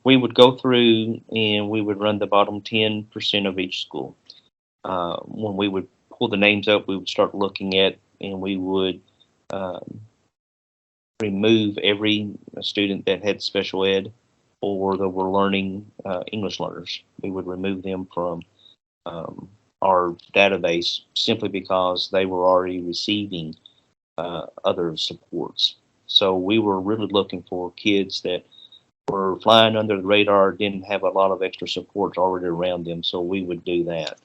we would go through and we would run the bottom 10% of each school. When we would pull the names up, we would start looking at and we would um, remove every student that had special ed or that were learning English learners. We would remove them from our database simply because they were already receiving other supports. So we were really looking for kids that were flying under the radar, didn't have a lot of extra supports already around them, so we would do that.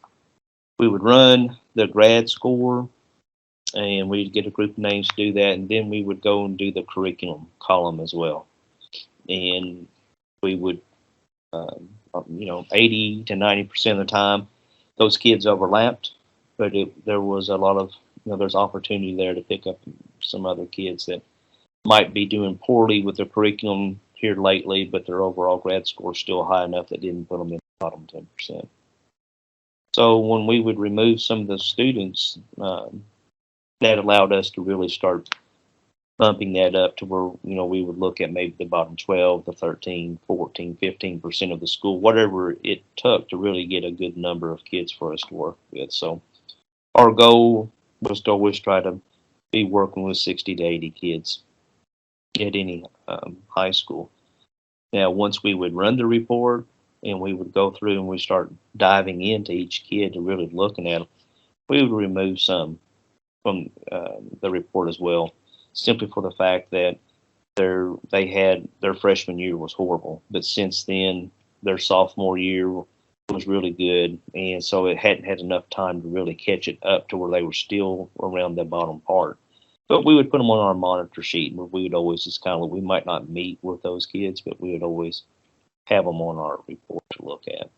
We would run the grad score and we'd get a group of names to do that, and then we would go and do the curriculum column as well. And we would, 80 to 90% of the time, those kids overlapped, but there was a lot of, there's opportunity there to pick up some other kids that might be doing poorly with their curriculum here lately, but their overall grad score is still high enough that didn't put them in the bottom 10%. So when we would remove some of the students, that allowed us to really start bumping that up to where, we would look at maybe the bottom 12, the 13, 14, 15% of the school, whatever it took to really get a good number of kids for us to work with. So our goal was to always try to be working with 60 to 80 kids at any high school. Now, once we would run the report and we would go through and we start diving into each kid and really looking at them, we would remove some from the report as well, simply for the fact that their freshman year was horrible, but since then their sophomore year was really good, and so it hadn't had enough time to really catch it up to where they were still around the bottom part. But we would put them on our monitor sheet, where we would always just kind of, we might not meet with those kids, but we would always have them on our report to look at.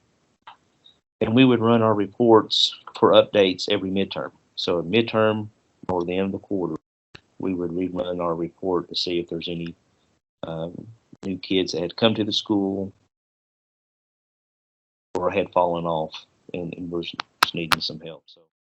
And we would run our reports for updates every midterm. So at midterm or the end of the quarter, we would rerun our report to see if there's any new kids that had come to the school or had fallen off and was needing some help. So